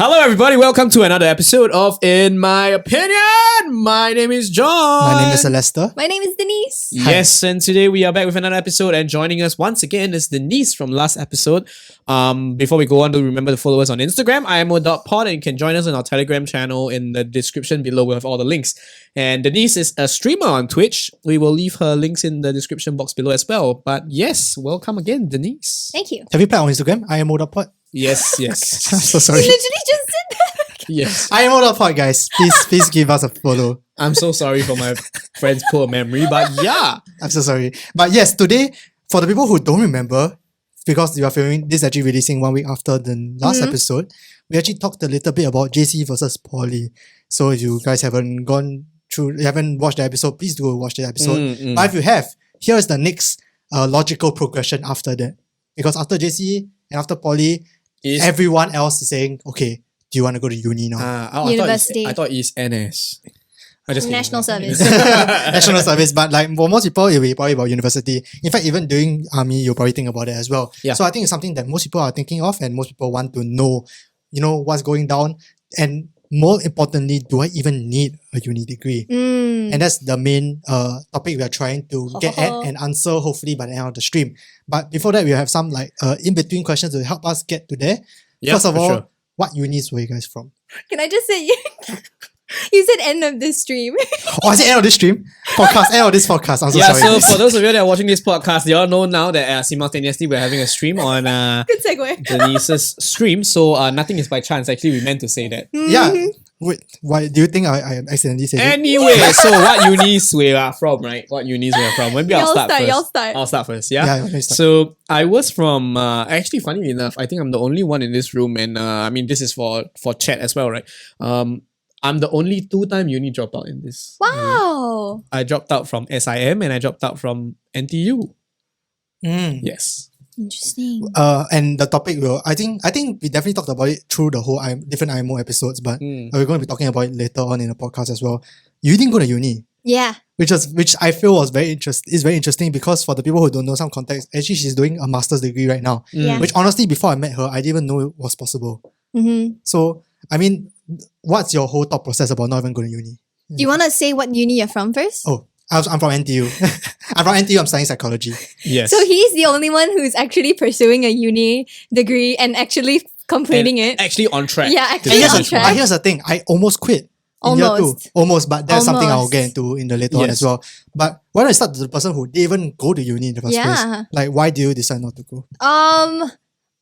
Hello everybody, welcome to another episode of In My Opinion. My name is John. My name is Lester. My name is Denise. Yes, and today we are back with another episode, and joining us once again is Denise from last episode. Before we go on, do remember to follow us on Instagram, IMO.pod, and you can join us on our Telegram channel in the description below. We have all the links. And Denise is a streamer on Twitch. We will leave her links in the description box below as well. But yes, welcome again, Denise. Thank you. Have you played on Instagram? IMO.pod. Yes. I'm so sorry. You literally just said that. Yes. IMO.pod, guys. Please give us a follow. I'm so sorry for my friend's poor memory, but yeah. I'm so sorry. But yes, today, for the people who don't remember, because you are filming this actually releasing 1 week after the last episode, we actually talked a little bit about JC versus Poly. So if you guys haven't watched the episode, please do watch the episode. But if you have, here is the next logical progression after that. Because after JC and after Poly, everyone else is saying, okay, do you want to go to uni now? University. I thought it's NS. National Service. National service, but like for most people, it will be probably about university. In fact, even during army, you'll probably think about it as well. Yeah. So I think it's something that most people are thinking of, and most people want to know, what's going down. And more importantly, do I even need a uni degree? And that's the main topic we are trying to get at and answer hopefully by the end of the stream. But before that, we have some in-between questions to help us get to there. Yeah, First of all, sure. what unis were you guys from? Can I just say you said end of this stream. Oh, is it end of this stream? End of this podcast. I'm so sorry. So for those of you that are watching this podcast, you all know now that simultaneously we're having a stream on Good segue. Denise's stream. So nothing is by chance. Actually, we meant to say that. Yeah. Wait, why do you think I accidentally said it? Anyway, so what unis we are from, right? What unis we are from? Maybe I'll start first. Y'all start. I'll start first, yeah? Yeah, you start. So I was from, actually funnily enough, I think I'm the only one in this room, and this is for chat as well, right? I'm the only 2-time uni dropout in this. Wow. I dropped out from SIM and I dropped out from NTU. Yes. Interesting. And the topic I think we definitely talked about it through the whole different IMO episodes, but we're going to be talking about it later on in the podcast as well. You didn't go to uni. Yeah. Which I feel was very interesting because for the people who don't know some context, actually she's doing a master's degree right now. Yeah. Which honestly, before I met her, I didn't even know it was possible. So, what's your whole thought process about not even going to uni? Do you want to say what uni you're from first? Oh, I'm from NTU. I'm from NTU, I'm studying psychology. Yes. So he's the only one who's actually pursuing a uni degree and actually completing it. Actually on track. Yeah, to actually be on on track. But here's the thing, I almost quit in year 2. Almost, but there's something I'll get into in the later on as well. But why don't I start to the person who didn't even go to uni in the first place? Like, why do you decide not to go?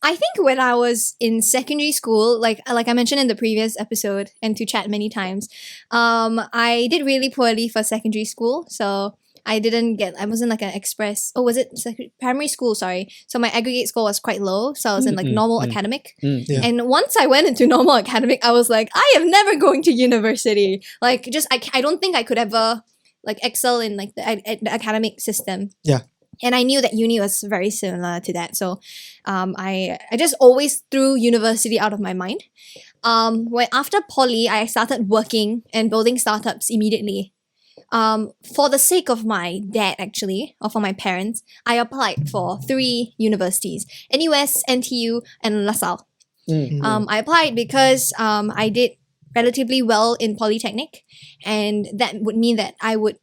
I think when I was in secondary school, like I mentioned in the previous episode and to chat many times, I did really poorly for secondary school. So I wasn't like an express. Oh, was it primary school? Sorry. So my aggregate score was quite low. So I was in like normal academic. Yeah. And once I went into normal academic, I was like, I am never going to university. Like I don't think I could ever like excel in like the academic system. Yeah. And I knew that uni was very similar to that. So I just always threw university out of my mind. When after poly, I started working and building startups immediately. For the sake of my dad, actually, or for my parents, I applied for 3 universities: NUS, NTU, and LaSalle. I applied because I did relatively well in polytechnic, and that would mean that I would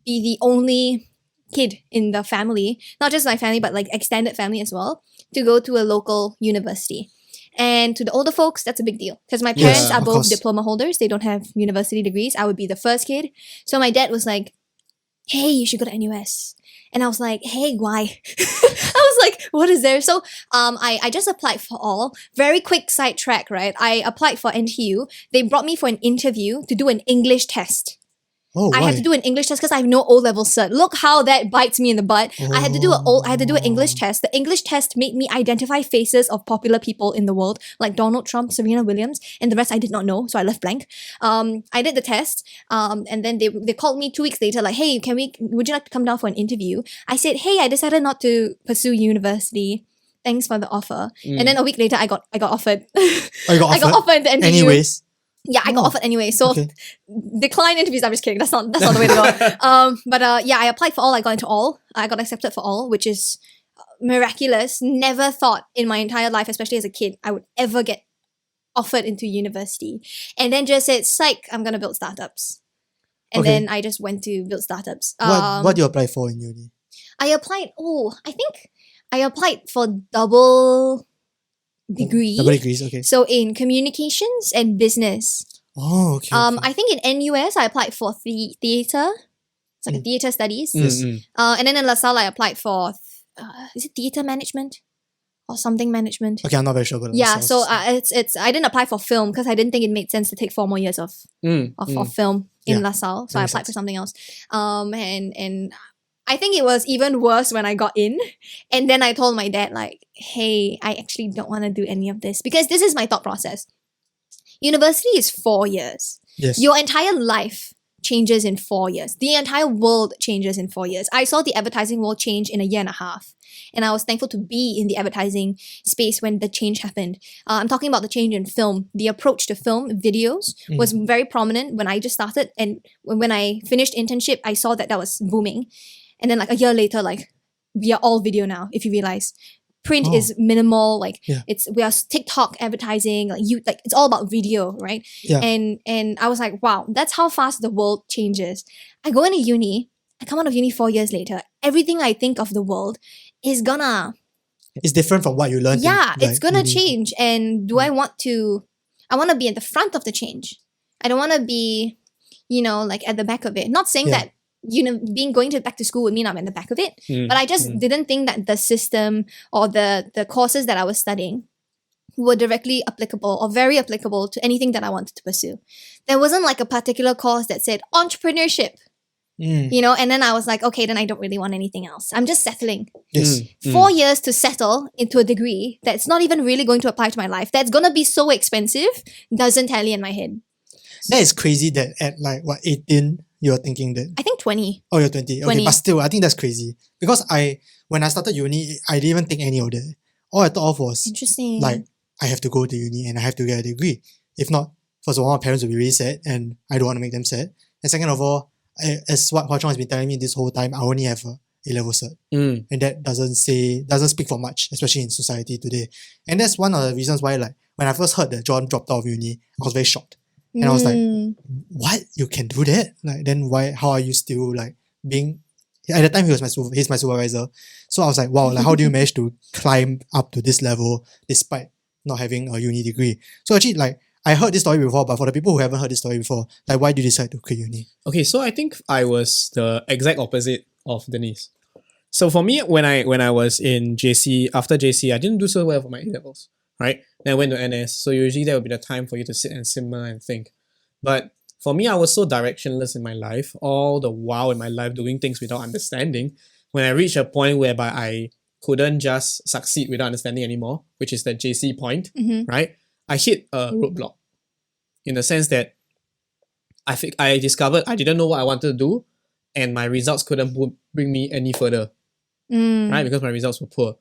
be the only kid in the family, not just my family, but like extended family as well, to go to a local university. And to the older folks, that's a big deal because my parents are both diploma holders. They don't have university degrees. I would be the first kid. So my dad was like, hey, you should go to NUS. And I was like, hey, why? I was like, what is there? So I just applied for all. Very quick sidetrack, right? I applied for NTU. They brought me for an interview to do an English test. Oh, I had to do an English test because I have no O-level cert. Look how that bites me in the butt. I had to do an English test. The English test made me identify faces of popular people in the world, like Donald Trump, Serena Williams, and the rest I did not know, so I left blank. I did the test, and then they called me 2 weeks later, like, hey, would you like to come down for an interview? I said, hey, I decided not to pursue university. Thanks for the offer. And then a week later, I got offered. I got offered the NTU. Anyways. Yeah, I got offered anyway. So decline interviews. I'm just kidding. That's not the way to go. But I applied for all. I got into all. I got accepted for all, which is miraculous. Never thought in my entire life, especially as a kid, I would ever get offered into university, and then just said, "Psych, I'm gonna build startups." And Okay. then I just went to build startups. What do you apply for in uni? I applied. Oh, I think I applied for double degree. Double degrees, okay. So in communications and business. Oh, okay. I think in NUS I applied for theater. It's like a theater studies. Yes. And then in LaSalle I applied for is it theater management or something management? Okay, I'm not very sure about Yeah, that. so it's I didn't apply for film because I didn't think it made sense to take 4 more years of film in Yeah, LaSalle. So that I makes applied for sense. something else. And I think it was even worse when I got in. And then I told my dad, like, hey, I actually don't want to do any of this. Because this is my thought process. University is 4 years. Yes. Your entire life changes in 4 years. The entire world changes in 4 years. I saw the advertising world change in a year and a half. And I was thankful to be in the advertising space when the change happened. I'm talking about the change in film. The approach to film videos was very prominent when I just started. And when I finished internship, I saw that was booming. And then like a year later, like we are all video now, if you realize. Print is minimal, like Yeah. we are TikTok advertising, like it's all about video, right? Yeah. And I was like, wow, that's how fast the world changes. I go into uni, I come out of uni 4 years later. Everything I think of the world is gonna It's different from what you learned. it's gonna change. And do I want to be at the front of the change. I don't want to be, like at the back of it. Not saying that going back to school would mean I'm in the back of it, but I just didn't think that the system or the courses that I was studying were directly applicable or very applicable to anything that I wanted to pursue. There wasn't like a particular course that said entrepreneurship, and then I was like, okay, then I don't really want anything else. I'm just settling. Yes. 4 years to settle into a degree that's not even really going to apply to my life, that's going to be so expensive, doesn't tally in my head. That is crazy that at 18, you're thinking that. I think 20. Oh, you're 20. Okay, 20. but still, I think that's crazy. Because when I started uni, I didn't even think any of that. All I thought of was, Interesting. I have to go to uni and I have to get a degree. If not, first of all, my parents will be really sad and I don't want to make them sad. And second of all, as what Hua Chong has been telling me this whole time, I only have a A-level cert. And that doesn't speak for much, especially in society today. And that's one of the reasons why, when I first heard that John dropped out of uni, I was very shocked. And I was like, what? You can do that? Then how are you still being, at the time he's my supervisor. So I was like, wow, how do you manage to climb up to this level despite not having a uni degree? So actually, I heard this story before, but for the people who haven't heard this story before, why did you decide to quit uni? Okay, so I think I was the exact opposite of Denise. So for me, when I was in JC, after JC, I didn't do so well for my A-levels, right? Then I went to NS, so usually that would be the time for you to sit and simmer and think. But for me, I was so directionless in my life, all the while in my life doing things without understanding. When I reached a point whereby I couldn't just succeed without understanding anymore, which is the JC point, right? I hit a roadblock in the sense that I discovered I didn't know what I wanted to do and my results couldn't bring me any further, right? Because my results were poor.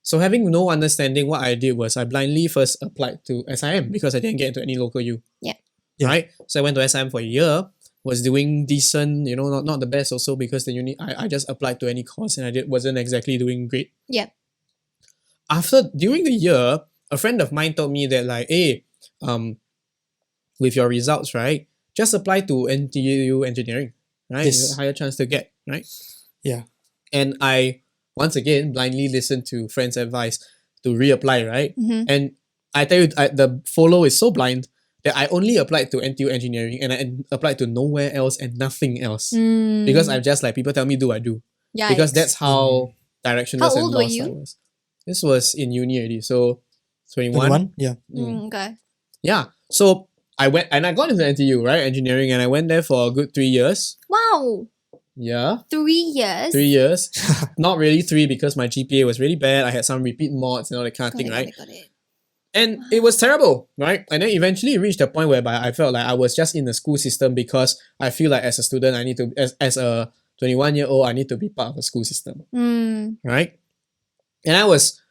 So having no understanding, what I did was I blindly first applied to SIM because I didn't get into any local U. Yeah. Right? So I went to SIM for a year, was doing decent, not the best also because the uni I just applied to any course and wasn't exactly doing great. Yeah. During the year, a friend of mine told me that hey, with your results, right, just apply to NTU engineering, right? Yes. You have a higher chance to get, right? Yeah. And I once again blindly listened to friends' advice to reapply, right? And I tell you, the follow is so blind that I only applied to NTU engineering and I applied to nowhere else and nothing else because I'm just people tell me do, I do. Yeah. Because that's how directionless How and old were lost I you? was. This was in uni already, so 21. 21? Yeah. Okay. Yeah. So I went and I got into NTU, right? Engineering, and I went there for a good 3 years. Wow. Yeah. 3 years. 3 years. Not really 3 because my GPA was really bad. I had some repeat mods and all that kind of thing, right? Got it. And it was terrible, right? And then eventually it reached a point whereby I felt like I was just in the school system because I feel like as a student, I need to, as a 21-year-old, I need to be part of the school system, right? And I was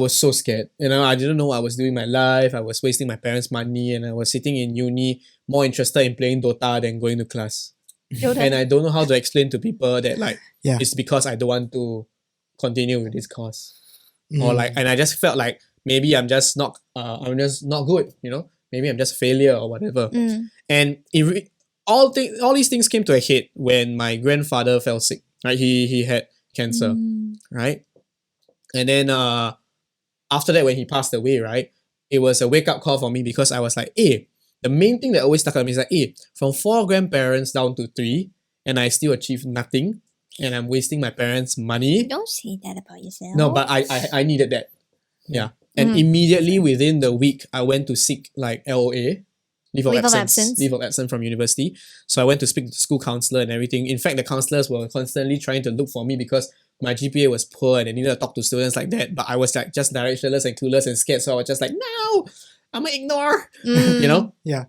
so scared. I didn't know what I was doing in my life. I was wasting my parents' money and I was sitting in uni more interested in playing Dota than going to class. And I don't know how to explain to people that it's because I don't want to continue with this course. Or and I just felt like maybe I'm just not good, you know, maybe I'm just a failure or whatever. And all these things came to a head when my grandfather fell sick, right? He had cancer, right? And then after that, when he passed away, right, it was a wake up call for me because I was like, the main thing that always stuck on me is like, from 4 grandparents down to 3, and I still achieved nothing, and I'm wasting my parents' money. Don't say that about yourself. No, but I needed that. Yeah. And immediately within the week, I went to seek like LOA, leave of absence from university. So I went to speak to the school counselor and everything. In fact, the counselors were constantly trying to look for me because my GPA was poor and they needed to talk to students like that. But I was like just directionless and clueless and scared. So I was just like, no, I'm gonna ignore. You know? Yeah.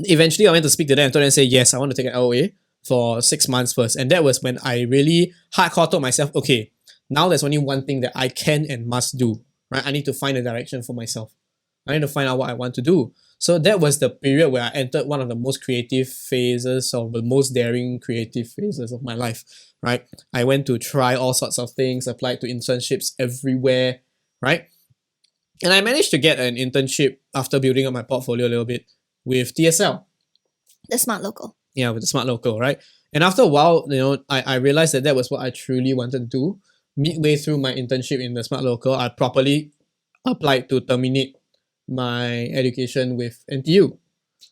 Eventually, I went to speak to them and told them and say, yes, I want to take an LOA for 6 months first. And that was when I really hardcore told myself, okay, now there's only one thing that I can and must do. Right? I need to find a direction for myself. I need to find out what I want to do. So that was the period where I entered one of the most creative phases or the most daring creative phases of my life, right? I went to try all sorts of things, applied to internships everywhere, right? And I managed to get an internship after building up my portfolio a little bit with TSL. The Smart Local. Yeah, with the Smart Local, right? And after a while, you know, I realized that was what I truly wanted to do. Midway through my internship in the Smart Local, I properly applied to terminate my education with NTU.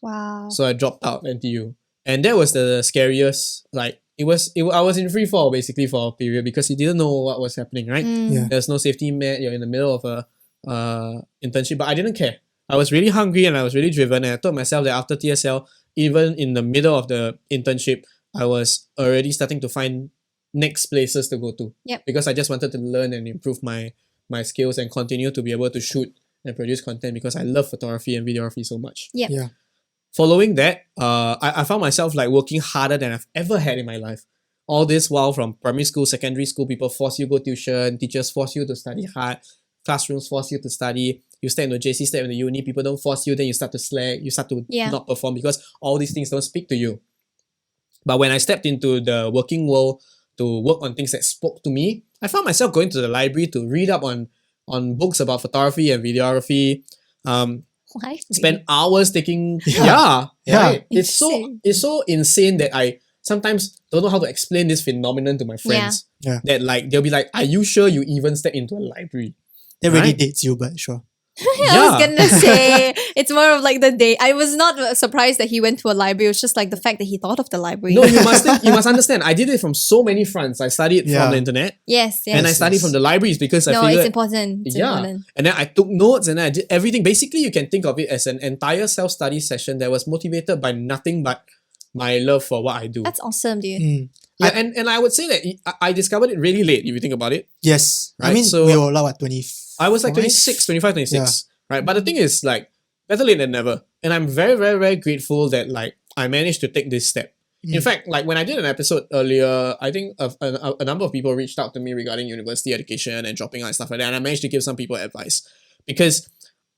Wow. So I dropped out NTU. And that was the scariest, like, I was in free fall basically for a period because you didn't know what was happening, right? Yeah. There's no safety net, you're in the middle of a internship, but I didn't care. I was really hungry and I was really driven, and I told myself that after TSL, even in the middle of the internship, I was already starting to find next places to go to. Yep. Because I just wanted to learn and improve my skills and continue to be able to shoot and produce content because I love photography and videography so much. Yep. Yeah. Following that, I found myself like working harder than I've ever had in my life. All this while from primary school, secondary school, people force you to go tuition, teachers force you to study hard, classrooms force you to study. You step into JC, step into uni, people don't force you, then you start to slack, you start to not perform because all these things don't speak to you. But when I stepped into the working world to work on things that spoke to me, I found myself going to the library to read up on books about photography and videography. Spend hours taking right? It's so insane that I sometimes don't know how to explain this phenomenon to my friends. That like they'll be like, are you sure you even step into a library? That really dates you, but sure. I was gonna say it's more of like the day. I was not surprised that he went to a library. It was just like the fact that he thought of the library. No, you must understand. I did it from so many fronts. I studied from the internet. Yes. And I studied from the libraries because I figured it's important. It's important. And then I took notes and I did everything. Basically, you can think of it as an entire self-study session that was motivated by nothing but my love for what I do. That's awesome, dude. Yeah, and I would say that I discovered it really late if you think about it. Yes. Right? I mean, so we were like, what, 25? I was like 26, 26. Right? But the thing is, like, better late than never. And I'm very, very, very grateful that, like, I managed to take this step. In fact, like, when I did an episode earlier, I think a number of people reached out to me regarding university education and dropping out and stuff like that. And I managed to give some people advice. Because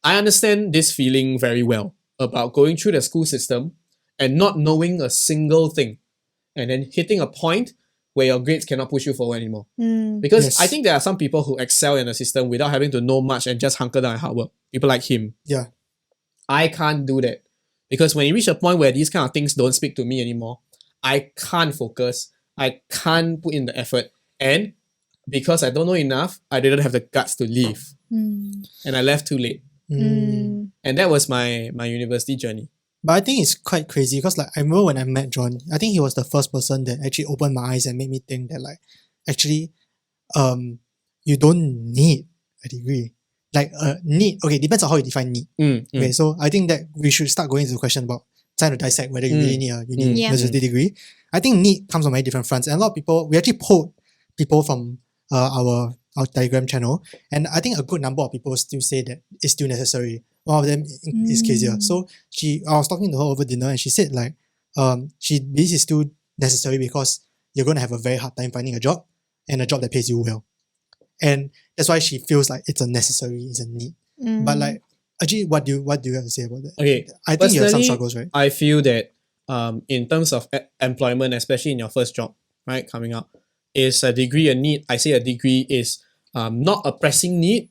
I understand this feeling very well about going through the school system and not knowing a single thing. And then hitting a point where your grades cannot push you forward anymore. Because I think there are some people who excel in the system without having to know much and just hunker down and hard work. People like him. Yeah. I can't do that. Because when you reach a point where these kind of things don't speak to me anymore, I can't focus. I can't put in the effort. And because I don't know enough, I didn't have the guts to leave. And I left too late. And that was my university journey. But I think it's quite crazy because like I remember when I met John, I think he was the first person that actually opened my eyes and made me think that like actually you don't need a degree. Like need, okay, depends on how you define need. Okay, so I think that we should start going into the question about trying to dissect whether you really need a university degree. I think need comes on many different fronts. And a lot of people, we actually polled people from our Telegram channel, and I think a good number of people still say that it's still necessary. One of them is Kezia. So I was talking to her over dinner and she said like, this is still necessary because you're going to have a very hard time finding a job and a job that pays you well. And that's why she feels like it's a necessary, it's a need. But like, actually, what do you have to say about that? Okay. I think you have some struggles, right? I feel that in terms of employment, especially in your first job, right, coming up, is a degree a need? I say a degree is not a pressing need,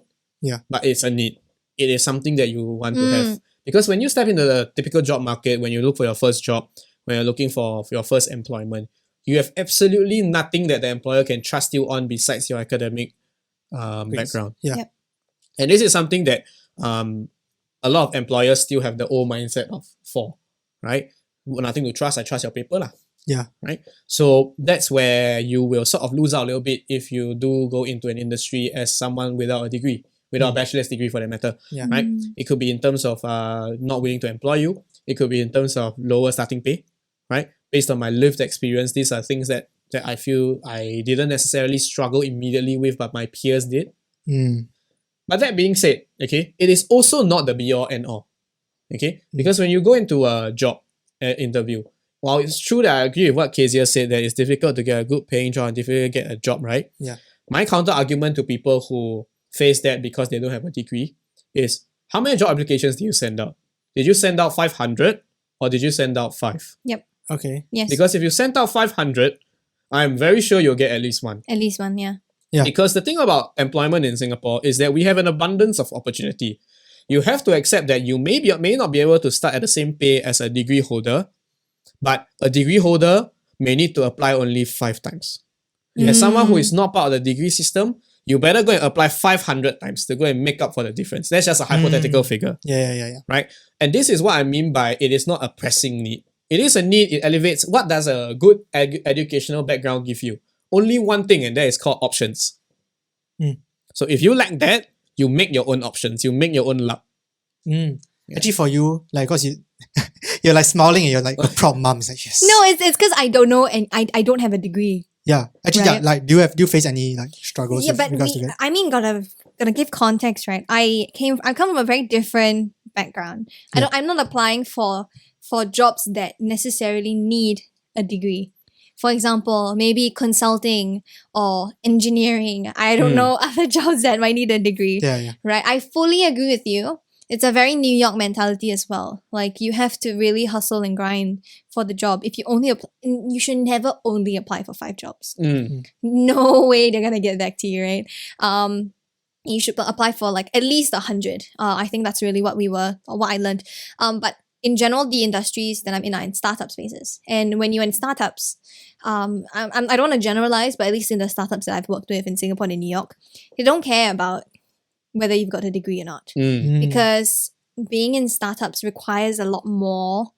but it's a need. It is something that you want to have. Because when you step into the typical job market, when you look for your first job, when you're looking for your first employment, you have absolutely nothing that the employer can trust you on besides your academic background. Yeah. Yep. And this is something that a lot of employers still have the old mindset for, right? Nothing to trust, I trust your paper lah. Yeah. Right? So that's where you will sort of lose out a little bit if you do go into an industry as someone without a degree, without a bachelor's degree for that matter. Yeah. Right? It could be in terms of not willing to employ you. It could be in terms of lower starting pay, right? Based on my lived experience, these are things that I feel I didn't necessarily struggle immediately with, but my peers did. But that being said, okay, it is also not the be all and all. Okay? Because when you go into a job interview, while it's true that I agree with what Kezia said, that it's difficult to get a good paying job and difficult to get a job, right? Yeah. My counter argument to people who face that because they don't have a degree is, how many job applications did you send out? Did you send out 500 or did you send out 5? Okay. Yes. Because if you sent out 500, I'm very sure you'll get at least one. At least one, yeah. Yeah. Because the thing about employment in Singapore is that we have an abundance of opportunity. You have to accept that you may not be able to start at the same pay as a degree holder, but a degree holder may need to apply only 5 times. As someone who is not part of the degree system, you better go and apply 500 times to go and make up for the difference. That's just a hypothetical figure. Yeah. Right? And this is what I mean by it is not a pressing need. It is a need, it elevates. What does a good educational background give you? Only one thing, and that is called options. So if you lack that, you make your own options. You make your own luck. Actually, for you, like, cause you're like smiling and you're like a proud mom. It's like, yes. No, it's because I don't know and I don't have a degree. Yeah. Actually, Right. yeah, like, do you face any like struggles Yeah, with but regards to that? I mean, gotta give context, right? I come from a very different background. I'm not applying for jobs that necessarily need a degree. For example, maybe consulting or engineering. I don't know other jobs that might need a degree. Yeah. Right? I fully agree with you. It's a very New York mentality as well. Like, you have to really hustle and grind for the job. If you only you should never only apply for 5 jobs. No way they're gonna get back to you, right? You should apply for like at least 100. I think that's really what I learned. But in general, the industries that I'm in are in startup spaces. And when you're in startups, I don't want to generalize, but at least in the startups that I've worked with in Singapore and in New York, they don't care about whether you've got a degree or not. Because being in startups requires a lot more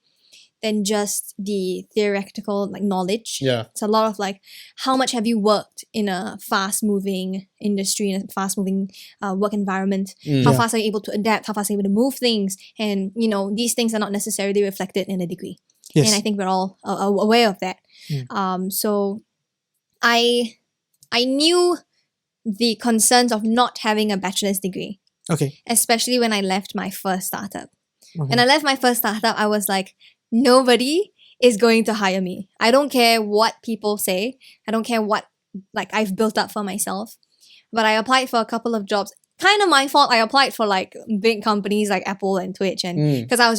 than just the theoretical like knowledge. Yeah. It's a lot of like, how much have you worked in a fast-moving industry, in a fast-moving work environment? How fast are you able to adapt? How fast are you able to move things? And, these things are not necessarily reflected in a degree. Yes. And I think we're all aware of that. So I knew the concerns of not having a bachelor's degree, Okay. especially when I left my first startup. Okay. When I left my first startup, I was like, nobody is going to hire me. I don't care what people say. I don't care what like I've built up for myself. But I applied for a couple of jobs. Kind of my fault. I applied for like big companies like Apple and Twitch, and because I'm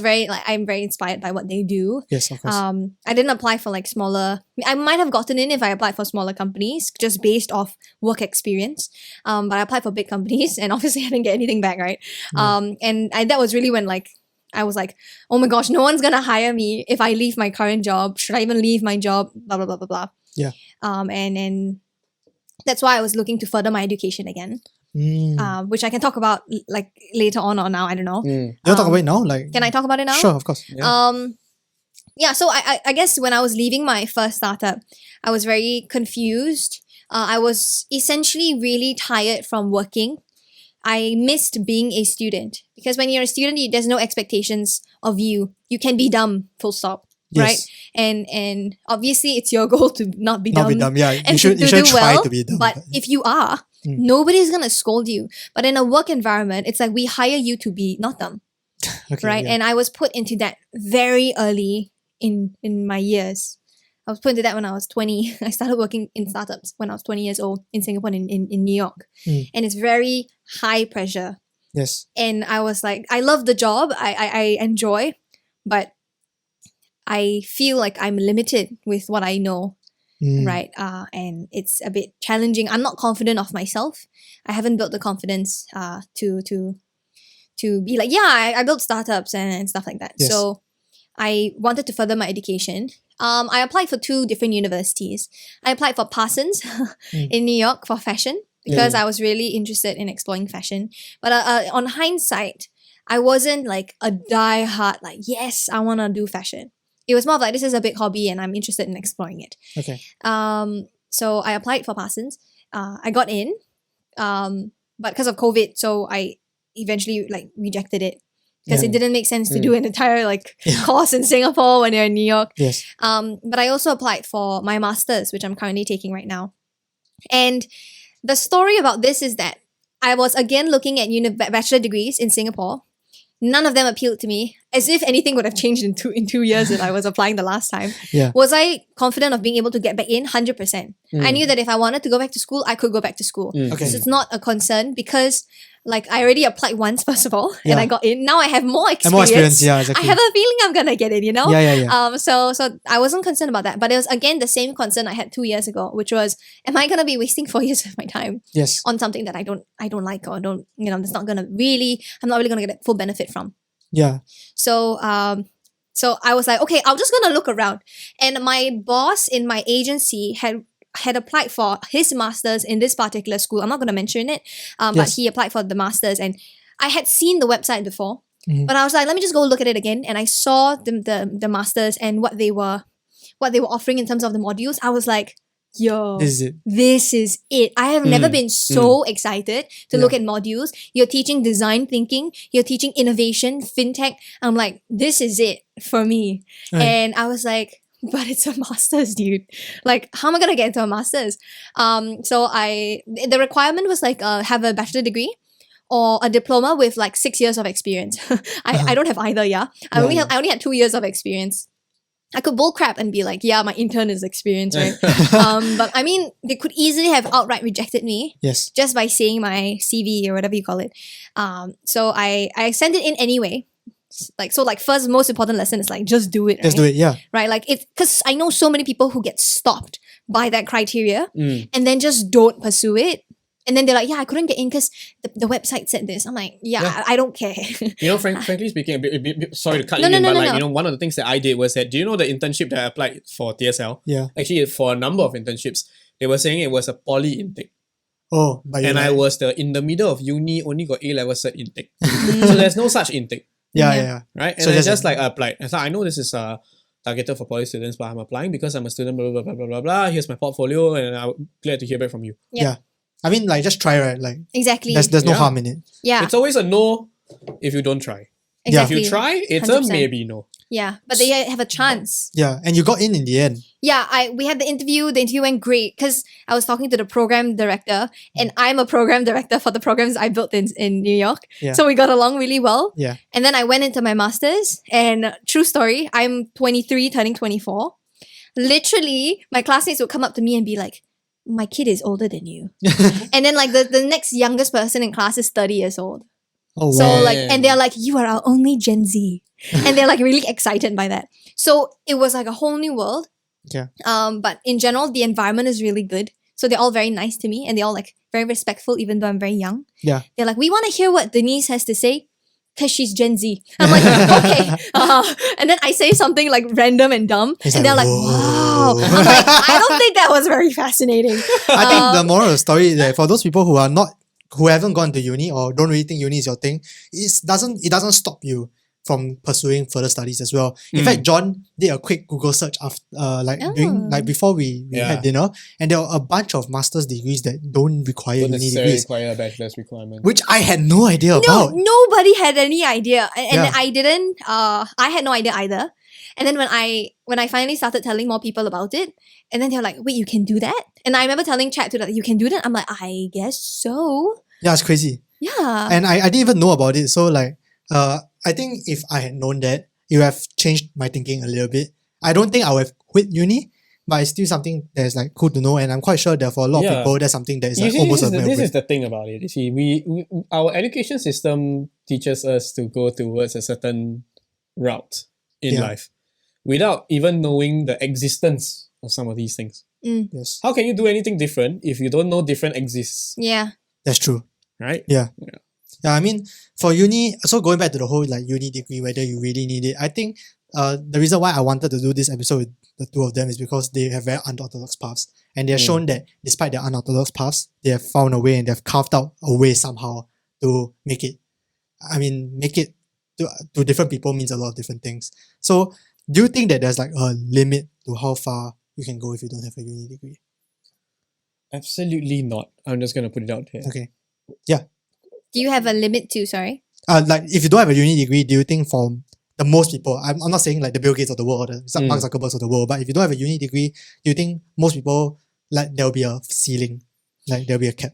very inspired by what they do. Yes, of course. I didn't apply for like smaller. I might have gotten in if I applied for smaller companies just based off work experience. But I applied for big companies, and obviously I didn't get anything back, right? And that was really when like I was like, oh my gosh, no one's gonna hire me if I leave my current job. Should I even leave my job? Blah blah blah blah blah. Yeah. And that's why I was looking to further my education again. Which I can talk about like later on or now. I don't know. You want to talk about it now? Like, Can I talk about it now? Sure, of course. Yeah. So I guess when I was leaving my first startup, I was very confused. I was essentially really tired from working. I missed being a student because when you're a student, there's no expectations of you. You can be dumb, full stop. Yes. Right? And obviously it's your goal to not be dumb. Not be dumb, yeah. And You should to try do well, to be dumb. But if you are, nobody's gonna scold you. But in a work environment, it's like we hire you to be not dumb. Okay, Right? yeah. And I was put into that very early in my years. I was put into that when I was 20. I started working in startups when I was 20 years old in Singapore and in New York. And it's very high pressure. Yes. And I was like, I love the job. I enjoy, but I feel like I'm limited with what I know. right? And it's a bit challenging. I'm not confident of myself. I haven't built the confidence to be like, I built startups and stuff like that. Yes. So I wanted to further my education. I applied for 2 different universities. I applied for Parsons in New York for fashion because I was really interested in exploring fashion. But on hindsight, I wasn't like a die-hard, like, yes, I want to do fashion. It was more of like, this is a big hobby and I'm interested in exploring it. Okay. So I applied for Parsons. I got in, but because of COVID, so I eventually like rejected it because it didn't make sense to do an entire like course in Singapore when you're in New York. Yes. But I also applied for my master's, which I'm currently taking right now. And the story about this is that I was again looking at bachelor degrees in Singapore. None of them appealed to me, as if anything would have changed in two years that I was applying the last time. Yeah. Was I confident of being able to get back in? 100%. I knew that if I wanted to go back to school, I could go back to school. Okay. So it's not a concern because like I already applied once, first of all, and I got in. Now I have more experience. And more experience, yeah, exactly. I have a feeling I'm gonna get in, you know? Yeah. So I wasn't concerned about that. But it was again the same concern I had 2 years ago, which was, am I gonna be wasting 4 years of my time Yes. on something that I don't like or don't, that's not gonna really, I'm not really gonna get full benefit from. Yeah. So I was like, okay, I'm just gonna look around. And my boss in my agency had applied for his master's in this particular school. I'm not gonna mention it, but he applied for the master's, and I had seen the website before, but I was like, let me just go look at it again. And I saw the masters and what they were offering in terms of the modules. I was like, yo, this is it. I have never been so excited to look at modules. You're teaching design thinking, you're teaching innovation, fintech. I'm like, this is it for me. Right. And I was like, but it's a master's, dude. Like, how am I gonna get into a master's? So the requirement was like have a bachelor degree or a diploma with like 6 years of experience. I don't have either. I only had 2 years of experience. I could bull crap and be like, yeah, my intern is experienced, right? But I mean, they could easily have outright rejected me. Yes. Just by seeing my CV or whatever you call it. So I sent it in anyway. Like first most important lesson is like, just do it. Just do it, yeah. Right? Like it's because I know so many people who get stopped by that criteria and then just don't pursue it. And then they're like, yeah, I couldn't get in because the website said this. I'm like, I don't care. Frankly speaking, sorry to cut you in, but one of the things that I did was that, do you know the internship that I applied for TSL? Yeah. Actually, for a number of internships, they were saying it was a poly intake. Oh, but and I was in the middle of uni, only got A-level cert intake. So there's no such intake. Yeah. Right? And So I just like applied. I thought, I know this is targeted for poly students, but I'm applying because I'm a student, blah, blah, blah, blah, blah, blah. Here's my portfolio, and I'm glad to hear back from you. Yeah. I mean, like, just try, right? Like, exactly. There's no harm in it. Yeah. It's always a no if you don't try. Exactly. If you try, it's 100%. a maybe no. Yeah, but they have a chance. Yeah, and you got in the end. Yeah, we had the interview. The interview went great because I was talking to the program director, and I'm a program director for the programs I built in New York. Yeah. So we got along really well. Yeah. And then I went into my master's, and true story, I'm 23, turning 24. Literally, my classmates would come up to me and be like, my kid is older than you. And then like the next youngest person in class is 30 years old. Oh, So wow. like, and they're like, you are our only Gen Z. And they're like really excited by that. So it was like a whole new world. Yeah. But in general, the environment is really good. So they're all very nice to me and they're all like very respectful, even though I'm very young. Yeah. They're like, we want to hear what Denise has to say because she's Gen Z. I'm like, okay. And then I say something like random and dumb. He's and like, they're like, "Whoa." wow. I'm like, I don't think that was very fascinating. I think the moral of the story is that for those people who haven't gone to uni or don't really think uni is your thing, it doesn't stop you from pursuing further studies as well. In fact, John did a quick Google search after before we had dinner, and there were a bunch of master's degrees that don't require Don't uni necessarily degrees, require a bachelor's requirement. which I had no idea about. Nobody had any idea. And Yeah. I didn't, I had no idea either. And then when I finally started telling more people about it, and then they're like, wait, you can do that? And I remember telling Chad to that, you can do that? I'm like, I guess so. Yeah, it's crazy. Yeah. And I didn't even know about it. So like, I think if I had known that, it would have changed my thinking a little bit. I don't think I would have quit uni, but it's still something that's like cool to know. And I'm quite sure that for a lot of people, that's something that is like almost a this is the thing about it. You see, we our education system teaches us to go towards a certain route in life without even knowing the existence of some of these things. Yes, How can you do anything different if you don't know different exists? Yeah. that's true. Right? Yeah. Yeah, I mean, for uni, so going back to the whole like uni degree, whether you really need it, I think the reason why I wanted to do this episode with the two of them is because they have very unorthodox paths. And they have shown that despite their unorthodox paths, they have found a way and they've carved out a way somehow to make it. I mean, make it to different people means a lot of different things. So, do you think that there's like a limit to how far you can go if you don't have a uni degree? Absolutely not. I'm just gonna put it out here. Okay. Yeah. Do you have a limit too? Sorry. Like if you don't have a uni degree, do you think for the most people, I'm not saying like the Bill Gates of the world or the Mark Zuckerberg of the world, but if you don't have a uni degree, do you think most people like there'll be a ceiling, like there'll be a cap?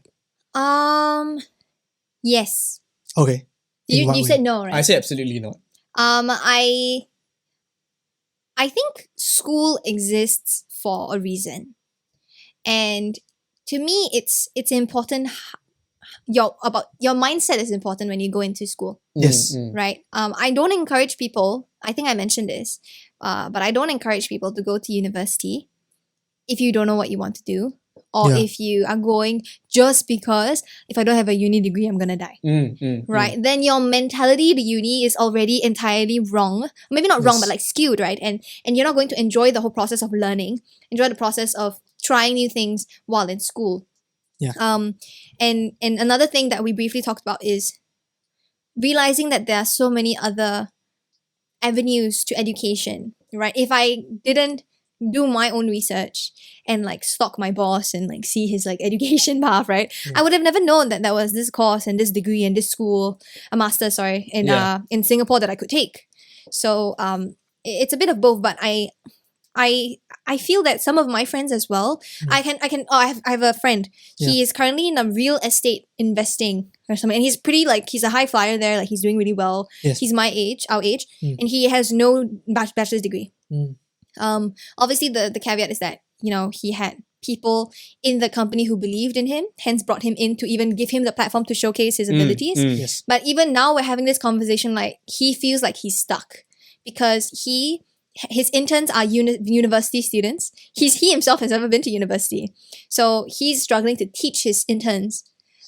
Yes. Okay. In You what you way? said no, right? I say absolutely not. I think school exists for a reason, and to me, it's important. Your mindset is important when you go into school, Yes. right? I don't encourage people. I think I mentioned this, but I don't encourage people to go to university if you don't know what you want to do, or Yeah. if you are going just because if I don't have a uni degree, I'm gonna die. Right, then your mentality to uni is already entirely wrong. Maybe not wrong, Yes. but like skewed, right? And you're not going to enjoy the whole process of learning, enjoy the process of trying new things while in school. Yeah. And another thing that we briefly talked about is realizing that there are so many other avenues to education, right? If I didn't do my own research and like stalk my boss and like see his like education path, right? I would have never known that there was this course and this degree and this school, a master, sorry, in Singapore that I could take. So it's a bit of both, but I feel that some of my friends as well. I have a friend. He is currently in a real estate investing or something, and he's pretty like he's a high flyer there. Like he's doing really well. Yes. He's my age, our age, and he has no bachelor's degree. Obviously the caveat is that he had people in the company who believed in him, hence brought him in to even give him the platform to showcase his abilities. Yes. But even now we're having this conversation like he feels like he's stuck because his interns are university students. He himself has never been to university. So he's struggling to teach his interns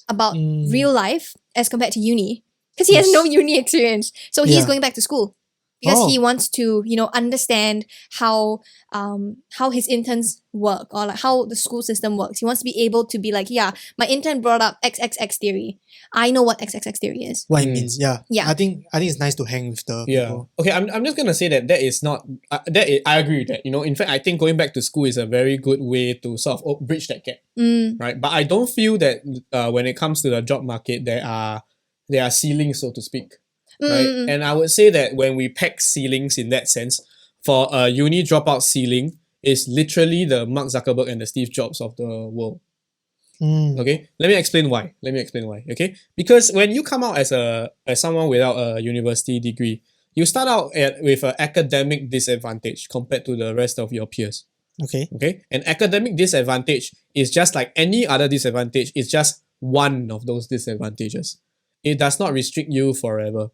about real life as compared to uni because he has no uni experience. So he's going back to school because he wants to, understand how his interns work or like how the school system works. He wants to be able to be like, yeah, my intern brought up XXX theory. I know what XXX theory is. What it means, yeah. Yeah. I think it's nice to hang with the people. Okay, I'm just gonna say that is not I agree with that. In fact, I think going back to school is a very good way to sort of bridge that gap, right? But I don't feel that when it comes to the job market, there are ceilings, so to speak, right? And I would say that when we peg ceilings in that sense, for a uni dropout ceiling is literally the Mark Zuckerberg and the Steve Jobs of the world. Okay, let me explain why. Okay, because when you come out as someone without a university degree, you start out with an academic disadvantage compared to the rest of your peers. Okay, an academic disadvantage is just like any other disadvantage. It's just one of those disadvantages. It does not restrict you forever.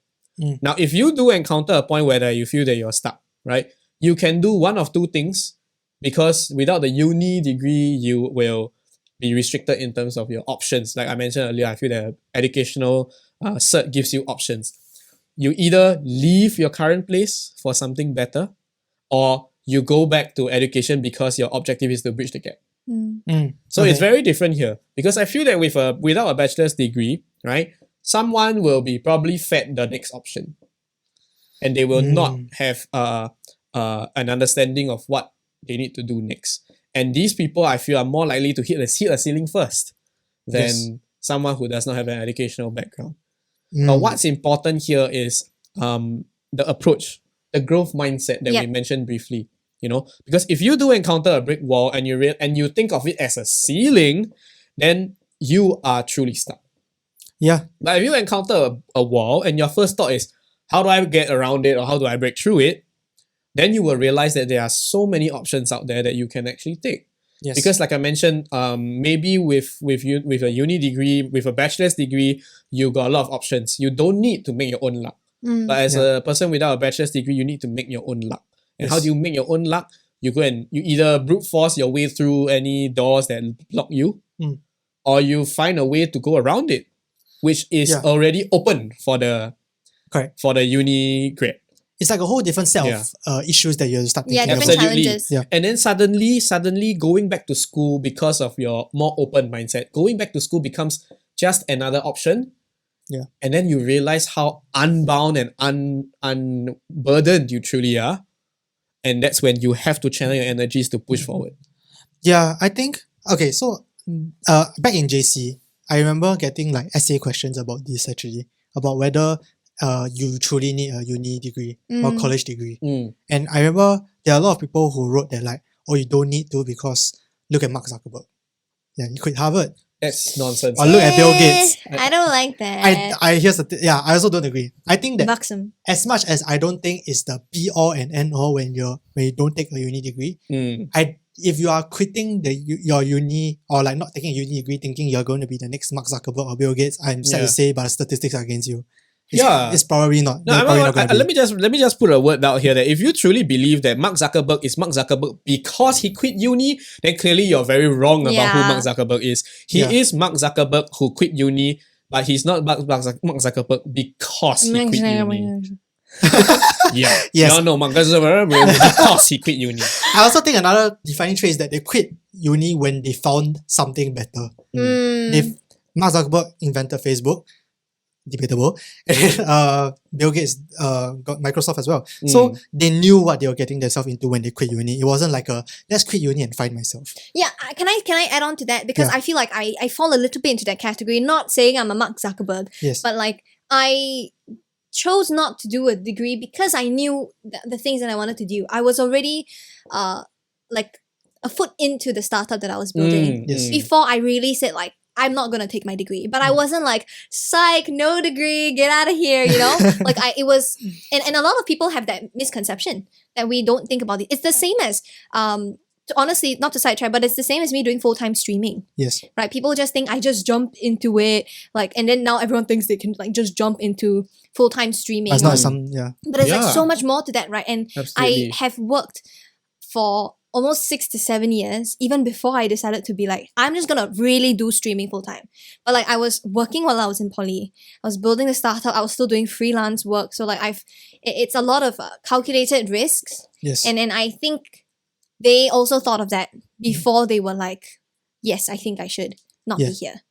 Now, if you do encounter a point where you feel that you're stuck, right, you can do one of two things, because without the uni degree, you will be restricted in terms of your options. Like I mentioned earlier, I feel that educational cert gives you options. You either leave your current place for something better, or you go back to education because your objective is to bridge the gap. So it's very different here, because I feel that without a bachelor's degree, right, someone will be probably fed the next option, and they will not have an understanding of what they need to do next. And these people, I feel, are more likely to hit a ceiling first than someone who does not have an educational background. But what's important here is the approach, the growth mindset that we mentioned briefly. Because if you do encounter a brick wall and you think of it as a ceiling, then you are truly stuck. Yeah. But if you encounter a wall and your first thought is, how do I get around it, or how do I break through it? Then you will realize that there are so many options out there that you can actually take. Yes. Because like I mentioned, maybe with a uni degree, with a bachelor's degree, you got a lot of options. You don't need to make your own luck. But as a person without a bachelor's degree, you need to make your own luck. And how do you make your own luck? you go and you either brute force your way through any doors that block you, or you find a way to go around it, which is Yeah. already open for the Correct. for the uni grad. It's like a whole different set Yeah. of issues that you start Yeah, thinking different about. Absolutely. challenges. Yeah. And then suddenly going back to school because of your more open mindset, going back to school becomes just another option. Yeah. And then you realize how unbound and unburdened you truly are. And that's when you have to channel your energies to push forward. Yeah, I think, okay, so back in JC, I remember getting like essay questions about this actually, about whether you truly need a uni degree or college degree. And I remember there are a lot of people who wrote that like, oh, you don't need to because look at Mark Zuckerberg. Yeah, he quit Harvard. That's nonsense. Or look at Bill Gates. I don't like that. Here's the yeah, I also don't agree. I think that Buxom. as much as I don't think it's the be all and end all when you don't take a uni degree, if you are quitting your uni or like not taking a uni degree thinking you're going to be the next Mark Zuckerberg or Bill Gates, I'm sad to say, but the statistics are against you. It's probably not. No, let me just put a word out here that if you truly believe that Mark Zuckerberg is Mark Zuckerberg because he quit uni, then clearly you're very wrong about who Mark Zuckerberg is. He is Mark Zuckerberg who quit uni, but he's not Mark Zuckerberg because he quit uni. Yes. We all know Mark Zuckerberg because he quit uni. I also think another defining trait is that they quit uni when they found something better. Mark Zuckerberg invented Facebook. Debatable. And Bill Gates got Microsoft as well. So they knew what they were getting themselves into when they quit uni. It wasn't like let's quit uni and find myself. Yeah, can I add on to that? Because I feel like I fall a little bit into that category. Not saying I'm a Mark Zuckerberg, but like I chose not to do a degree because I knew the things that I wanted to do. I was already like a foot into the startup that I was building before I really said like, I'm not gonna take my degree. But I wasn't like, psych, no degree, get out of here, you know? Like it was, and a lot of people have that misconception that we don't think about it. It's the same as, honestly, not to sidetrack, but it's the same as me doing full-time streaming. Yes. Right? People just think I just jumped into it, like, and then now everyone thinks they can like just jump into full-time streaming. It's not But it's like so much more to that, right? And Absolutely. I have worked for almost 6 to 7 years, even before I decided to be like, I'm just gonna really do streaming full time. But like I was working while I was in poly. I was building the startup. I was still doing freelance work. So like it's a lot of calculated risks. Yes. And I think they also thought of that before they were like, yes, I think I should not be here.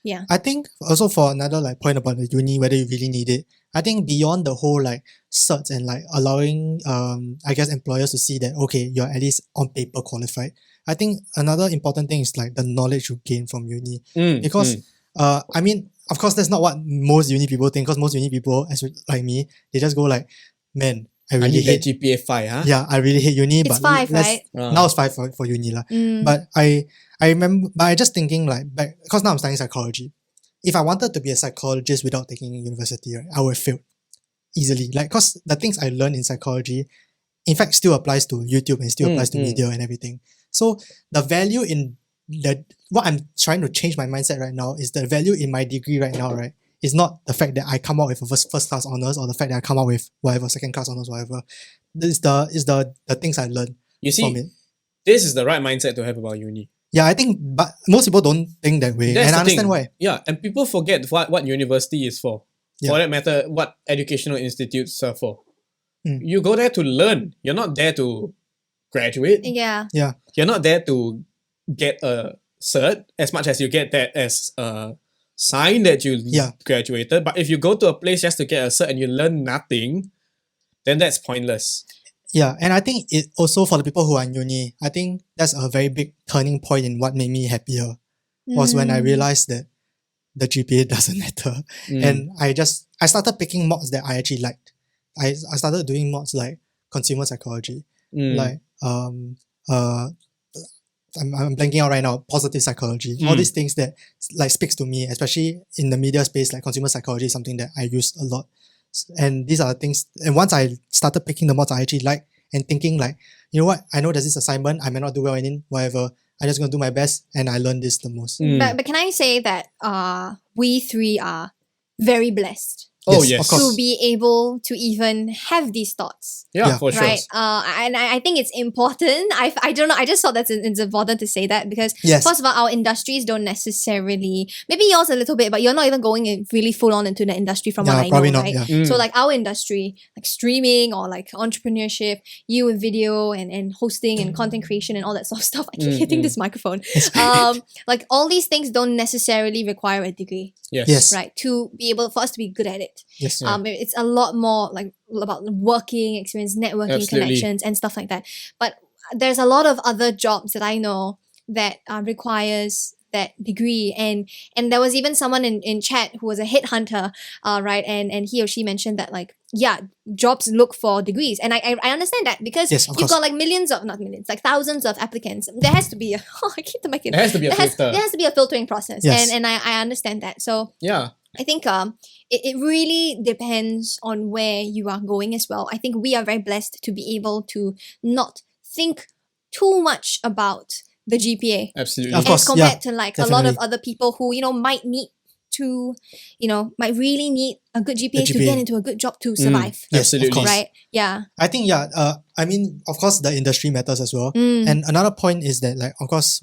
Yeah. I think also for another like point about the uni, whether you really need it, I think beyond the whole like certs and like allowing I guess employers to see that okay, you're at least on paper qualified. I think another important thing is like the knowledge you gain from uni. Because I mean, of course that's not what most uni people think, because most uni people, like me, they just go like, man, I really hate GPA 5, huh? Yeah, I really hate uni. It's but 5, right? Now it's 5 for uni lah. But I remember, but I just thinking like back, because now I'm studying psychology. If I wanted to be a psychologist without taking university, right, I would have failed easily. Like, because the things I learned in psychology, in fact, still applies to YouTube and still applies to media and everything. So the value in what I'm trying to change my mindset right now is the value in my degree right now, right? It's not the fact that I come out with a first class honors or the fact that I come out with whatever, second class honors, whatever. It's the things I learned from it. This is the right mindset to have about uni. Yeah, I think, but most people don't think that way. That's and I the understand thing. why. Yeah, and people forget what university is for. Yeah. For that matter, what educational institutes are for. You go there to learn. You're not there to graduate. Yeah. You're not there to get a cert as much as you get that as a sign that you graduated. But if you go to a place just to get a cert and you learn nothing, then that's pointless. Yeah, and I think it also for the people who are in uni, I think that's a very big turning point in what made me happier was when I realized that the GPA doesn't matter. And I started picking mods that I actually liked. I started doing mods like consumer psychology, like I'm blanking out right now, positive psychology, all these things that like speaks to me, especially in the media space, like consumer psychology is something that I use a lot. And these are the things, and once I started picking the mods I actually like and thinking like, you know what, I know there's this assignment, I may not do well in it, whatever, I'm just going to do my best and I learned this the most. But can I say that we three are very blessed Oh, Yes, yes. of course. to be able to even have these thoughts. Yeah. for sure. Right. And I think it's important. I don't know. I just thought that it's important to say that because Yes. first of all, our industries don't necessarily, maybe yours a little bit, but you're not even going in really full on into the industry from what Yeah, I know, probably not. right? Yeah. Mm. So like our industry, like streaming or like entrepreneurship, you with video and hosting and content creation and all that sort of stuff. I keep hitting this microphone. Like all these things don't necessarily require a degree, Yes. right? To be able for us to be good at it. Yes. Yeah. It's a lot more like about working experience, networking, Absolutely. connections, and stuff like that. But there's a lot of other jobs that I know that requires that degree, and there was even someone in chat who was a headhunter, right? And he or she mentioned that like jobs look for degrees, and I understand that because Yes, of you've course. got like not millions, like thousands of applicants. There has to be a I keep the mic in. There has to be a filter. There has to be a filtering process, Yes. and I understand that. So Yeah. I think it really depends on where you are going as well. I think we are very blessed to be able to not think too much about the GPA Absolutely. Of course. as compared yeah, to like a lot of definitely. other people who might need to might really need a good GPA to GPA. get into a good job to survive. Yes, of Absolutely. course. Right? Yeah. I think I mean, of course, the industry matters as well. Mm. And another point is that, like, of course,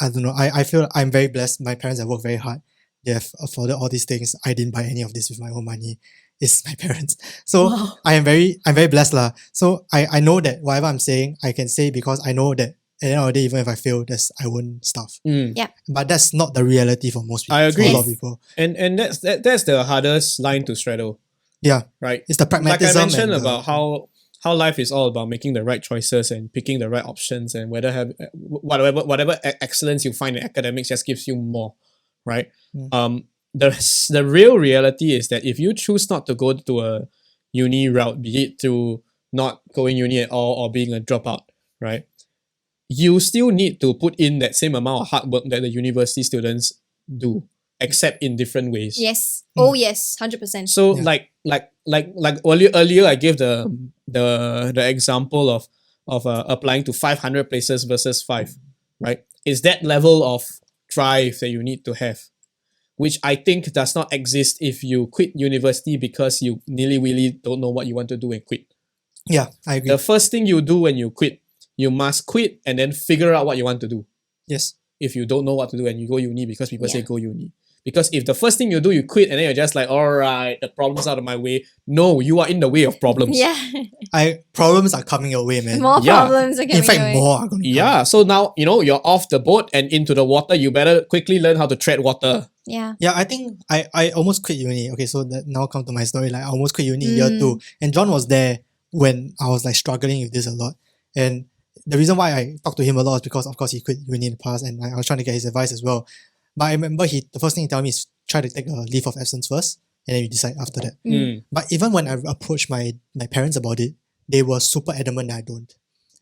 I don't know. I feel I'm very blessed. My parents have worked very hard. They have afforded all these things. I didn't buy any of this with my own money. It's my parents. So Wow. I'm very blessed lah. So I know that whatever I'm saying, I can say because I know that at the end of the day, even if I fail, I won't starve. Mm. But that's not the reality for most people. I agree. For a lot of people. And that's the hardest line to straddle, Yeah. right? It's the Like I pragmatism. mentioned and the- about how life is all about making the right choices and picking the right options, and whatever excellence you find in academics just gives you more, right? Mm. The real reality is that if you choose not to go to a uni route, be it to not going uni at all or being a dropout, right? You still need to put in that same amount of hard work that the university students do, except in different ways. Yes. Oh yes, 100%. So Yeah. like earlier I gave the example of applying to 500 places versus 5, right? It's that level of drive that you need to have, which I think does not exist if you quit university because you really don't know what you want to do and quit. Yeah, I agree. The first thing you do when you quit, you must quit and then figure out what you want to do. Yes. If you don't know what to do and you go uni because people say Yeah. go uni. Because if the first thing you do, you quit and then you're just like, all right, the problem's out of my way. No, you are in the way of problems. Yeah. Problems are coming your way, man. More Yeah. problems are In coming fact, your way. more are going to come. Yeah, so now, you're off the boat and into the water. You better quickly learn how to tread water. Yeah. Yeah, I think I almost quit uni. Okay, so that now come to my story. Like I almost quit uni in year 2. And John was there when I was like struggling with this a lot. And the reason why I talked to him a lot is because of course he quit uni in the past and I was trying to get his advice as well. But I remember the first thing he told me is try to take a leave of absence first and then you decide after that. Mm. But even when I approached my parents about it, they were super adamant that I don't.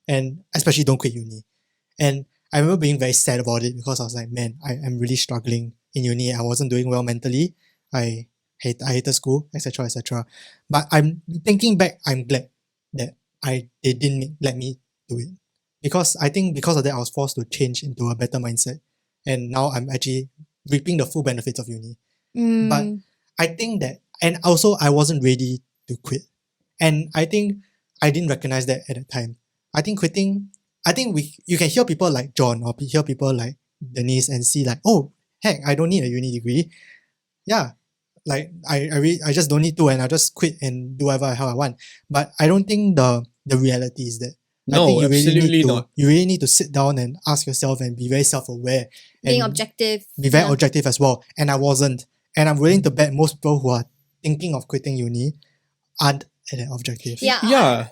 And especially don't quit uni. And I remember being very sad about it because I was like, man, I'm really struggling in uni. I wasn't doing well mentally. I hated school, etc., etc. But I'm thinking back, I'm glad that they didn't let me do it. Because I think because of that, I was forced to change into a better mindset. And now I'm actually reaping the full benefits of uni. But I think that, and also I wasn't ready to quit. And I think I didn't recognize that at the time. I think quitting, you can hear people like John or hear people like Denise and see like, oh, heck, I don't need a uni degree. Yeah, like I just don't need to and I just quit and do whatever the hell I want. But I don't think the reality is that. I No, think absolutely not. You really need to sit down and ask yourself and be very self-aware. Being and objective. Be very Yeah. objective as well. And I wasn't. And I'm willing to bet most people who are thinking of quitting uni aren't at that objective. Yeah. Yeah.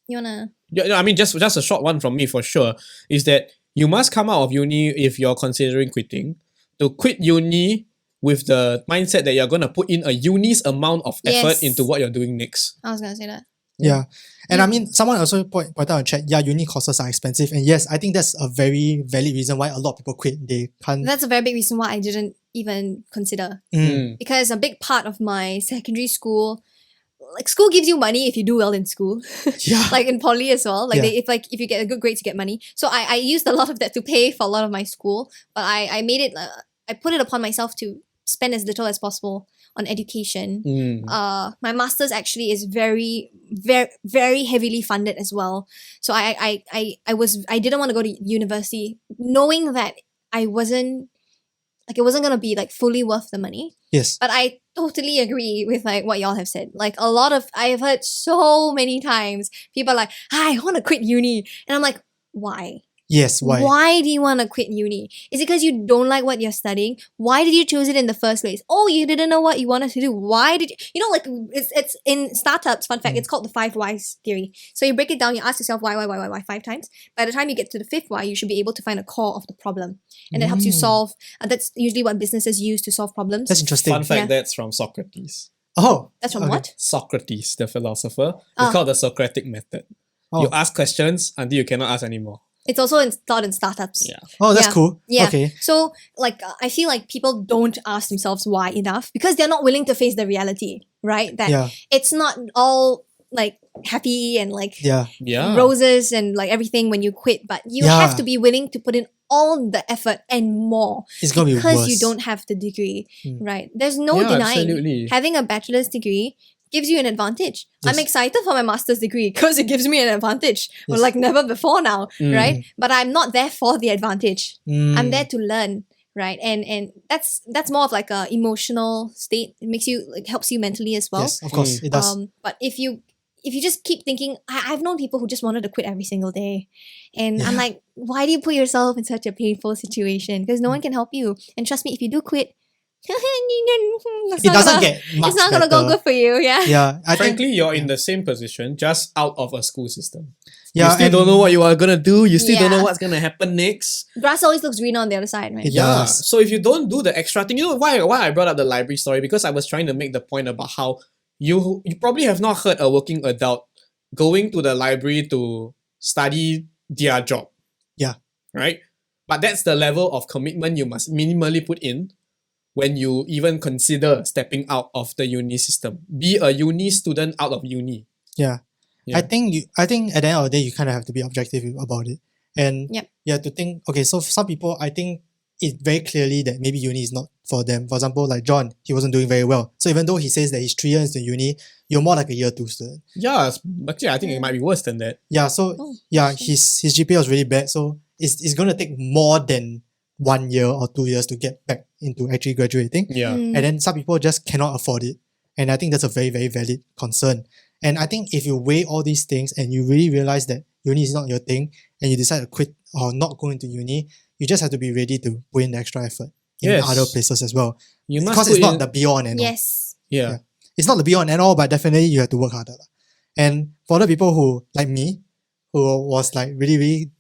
You wanna? Yeah, I mean, just a short one from me for sure is that you must come out of uni if you're considering quitting. To quit uni with the mindset that you're going to put in a uni's amount of effort Yes. into what you're doing next. I was gonna say that. Yeah. And I mean, someone also pointed out in chat, yeah, uni courses are expensive. And yes, I think that's a very valid reason why a lot of people quit. They can't. That's a very big reason why I didn't even consider. Mm. Because a big part of my secondary school, like school gives you money if you do well in school. Yeah. Like in poly as well. Like Yeah. if you get a good grades, you get money. So I used a lot of that to pay for a lot of my school. But I made it, I put it upon myself to spend as little as possible on education. Mm. My master's actually is very, very, very heavily funded as well. So I didn't want to go to university, knowing that it wasn't gonna be like fully worth the money. Yes. But I totally agree with like what y'all have said. Like I have heard so many times people are like, I want to quit uni. And I'm like, why? Yes. Why? Why do you want to quit uni? Is it because you don't like what you're studying? Why did you choose it in the first place? Oh, you didn't know what you wanted to do. Why did you like it's in startups, fun fact, it's called the 5 whys theory. So you break it down, you ask yourself why 5 times. By the time you get to the 5th why, you should be able to find a core of the problem. And that helps you solve, that's usually what businesses use to solve problems. That's interesting. Fun fact, Yeah. that's from Socrates. Oh. That's from okay. what? Socrates, the philosopher. It's called the Socratic method. Oh. You ask questions until you cannot ask anymore. It's also taught in startups. Yeah. Oh, that's Yeah. cool. Yeah. Okay. So, like, I feel like people don't ask themselves why enough because they're not willing to face the reality, right? That Yeah. it's not all like happy and like Yeah. Yeah. roses and like everything when you quit, but you Yeah. have to be willing to put in all the effort and more It's gonna be because worse. you don't have the degree, Mm. right? There's no Yeah, denying absolutely. having a bachelor's degree gives you an advantage. I'm Yes. excited for my master's degree because it gives me an advantage, Yes. like never before now, Mm. right? But I'm not there for the advantage. Mm. I'm there to learn, right? And that's more of like a emotional state. It makes you like helps you mentally as well. Yes, of course, it does. But if you just keep thinking, I've known people who just wanted to quit every single day, and I'm Yeah. like, why do you put yourself in such a painful situation? Because no one can help you. And trust me, if you do quit, It doesn't get much it's not gonna go better. good for you. Yeah. Yeah, I think. Frankly, you're in the same position, just out of a school system. Yeah, you still and- don't know what you are gonna do. You still don't know Yeah. what's gonna happen next. Grass always looks greener on the other side, right? It Yeah. does. So if you don't do the extra thing, you know why I brought up the library story? Because I was trying to make the point about how you probably have not heard a working adult going to the library to study their job. Yeah. Right? But that's the level of commitment you must minimally put in when you even consider stepping out of the uni system. Be a uni student out of uni. Yeah. Yeah. I think at the end of the day you kind of have to be objective about it. And Yep. you have to think, okay, so for some people I think it very clearly that maybe uni is not for them. For example, like John, he wasn't doing very well. So even though he says that he's 3 years in uni, you're more like a year 2 student. Yeah, actually I think it might be worse than that. Yeah, so Oh, yeah, okay. his GPA was really bad. So it's gonna take more than 1 year or 2 years to get back into actually graduating. Yeah. Mm. And then some people just cannot afford it. And I think that's a very, very valid concern. And I think if you weigh all these things and you really realize that uni is not your thing and you decide to quit or not go into uni, you just have to be ready to put in the extra effort in Yes. other places as well. You must Because put it's not in- the be all and end all. Yes. Yeah. It's not the be all and end all, but definitely you have to work harder lah. And for other people who, like me, who was like really, really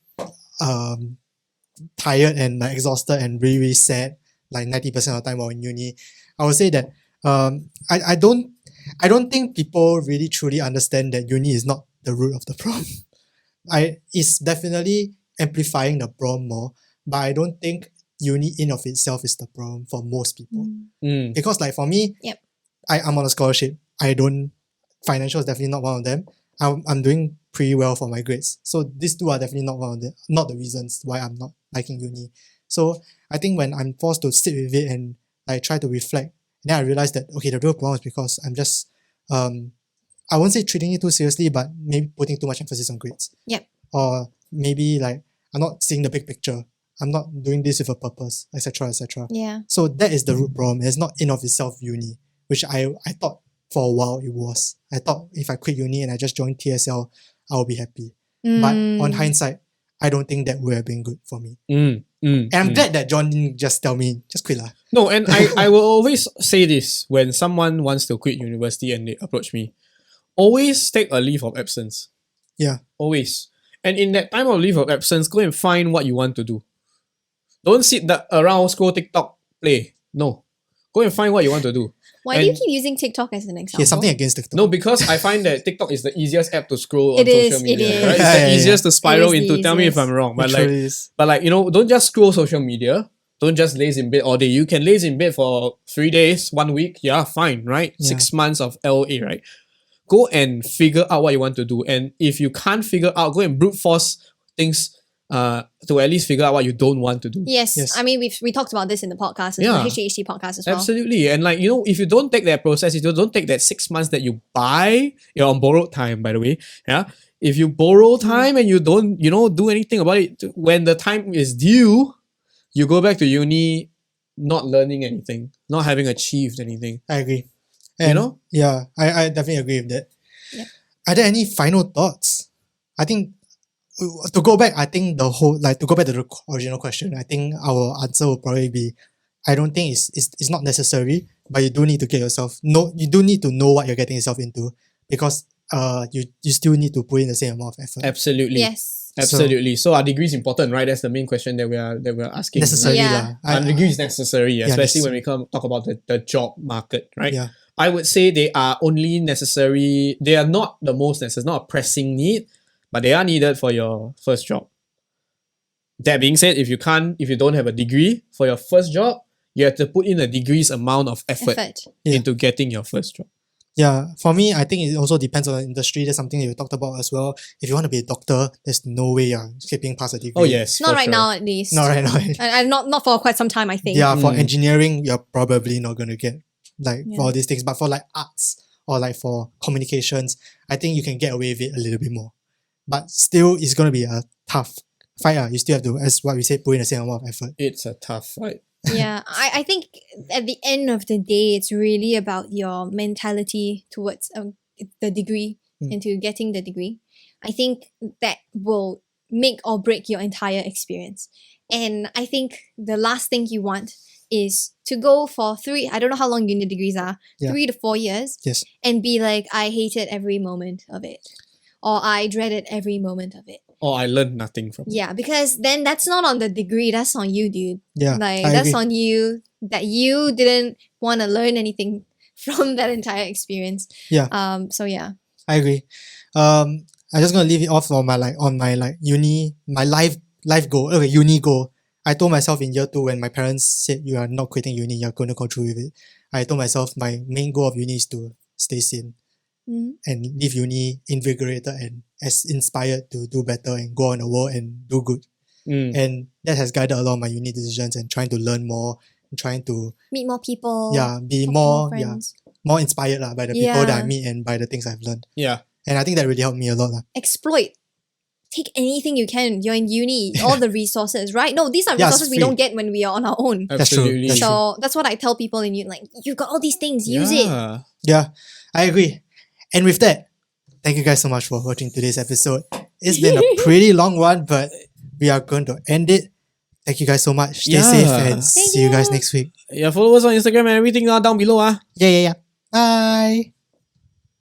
tired and like exhausted and really, really sad, like 90% of the time while in uni, I would say that I don't think people really truly understand that uni is not the root of the problem. It's definitely amplifying the problem more, but I don't think uni in of itself is the problem for most people. Mm. Because like for me, Yep. I'm on a scholarship. Financial is definitely not one of them. I'm doing pretty well for my grades. So these two are definitely not the reasons why I'm not liking uni. So I think when I'm forced to sit with it and like try to reflect, then I realized that okay, the real problem is because I'm just I won't say treating it too seriously, but maybe putting too much emphasis on grades. Yep. Or maybe like I'm not seeing the big picture. I'm not doing this with a purpose, etc., etc. Yeah. So that is the root problem. It's not in of itself uni, which I thought for a while it was. I thought if I quit uni and I just joined TSL, I'll be happy. But on hindsight, I don't think that would have been good for me. And I'm glad that John didn't just tell me, just quit lah. No, and I will always say this when someone wants to quit university and they approach me. Always take a leave of absence. Yeah. Always. And in that time of leave of absence, go and find what you want to do. Don't sit around, scroll TikTok, play. No. Go and find what you want to do. Why do you And- keep using TikTok as an example? He has something against TikTok. No, because I find that TikTok is the easiest app to scroll on It is, social media. it is. Right? It's Yeah, the yeah, yeah. easiest to spiral It is the into. Tell me if easiest. I'm wrong. It But truly is. don't just scroll social media. Don't just laze in bed all day. You can laze in bed for 3 days, 1 week. Yeah, fine, right? Yeah. 6 months of LA, right? Go and figure out what you want to do. And if you can't figure out, go and brute force things to at least figure out what you don't want to do. Yes. Yes. I mean, we talked about this in the podcast, Yeah. the HTHT podcast as well. Absolutely. And like, if you don't take that process, if you don't take that 6 months that you buy, you're on borrowed time, by the way. Yeah. If you borrow time and you don't, do anything about it, when the time is due, you go back to uni not learning anything, not having achieved anything. I agree. And yeah, I definitely agree with that. Yep. Are there any final thoughts? I think to go back, to go back to the original question, I think our answer will probably be, I don't think it's not necessary, but you do need to get yourself, you do need to know what you're getting yourself into, because you still need to put in the same amount of effort. Absolutely. Yes. Absolutely. So our degree is important, right? That's the main question that we're asking. Necessary Yeah. lah. Our degree is necessary, especially when necessary. we talk about the job market, right? Yeah. I would say they are only necessary. They are not the most necessary, not a pressing need, but they are needed for your first job. That being said, if you don't have a degree for your first job, you have to put in a degree's amount of effort Yeah. into getting your first job. Yeah, for me, I think it also depends on the industry. That's something that we talked about as well. If you want to be a doctor, there's no way you're skipping past a degree. Oh yes, Not for right sure. now, at least. Not right now. And not for quite some time, I think. Yeah, for Mm. engineering, you're probably not going to get Yeah. for all these things. But for like arts or like for communications, I think you can get away with it a little bit more. But still, it's going to be a tough fight. You still have to, as what we said, put in the same amount of effort. It's a tough fight. Yeah, I think at the end of the day, it's really about your mentality towards the degree and to getting the degree. I think that will make or break your entire experience. And I think the last thing you want is to go for I don't know how long uni degrees are, Yeah. 3 to 4 years, Yes. and be like, I hated every moment of it. Or I dreaded every moment of it. Or I learned nothing from it. Yeah, because then that's not on the degree, that's on you, dude. Yeah. Like I that's agree. on you that you didn't want to learn anything from that entire experience. Yeah. So yeah. I agree. I'm just gonna leave it off on my uni, my life goal. Okay, uni goal. I told myself in year 2 when my parents said you are not quitting uni, you're going to go through with it. I told myself my main goal of uni is to stay sane Mhm. and leave uni invigorated and as inspired to do better and go on the world and do good. Mm. And that has guided a lot of my uni decisions and trying to learn more and trying to Meet more people. be talk to more friends. more inspired by the people that I Yeah. meet and by the things I've learned. Yeah. And I think that really helped me a lot. Exploit. Take anything you can. You're in uni, all the resources, right? No, these are Yeah, it's resources we free. don't get when we are on our own. That's true. Absolutely. That's true. So that's what I tell people in uni, like, you've got all these things, use it. Yeah. Yeah, I agree. And with that, thank you guys so much for watching today's episode. It's been a pretty long one, but we are going to end it. Thank you guys so much. Stay safe Yeah. and see you guys next week. Yeah, follow us on Instagram and everything down below. Yeah. Bye.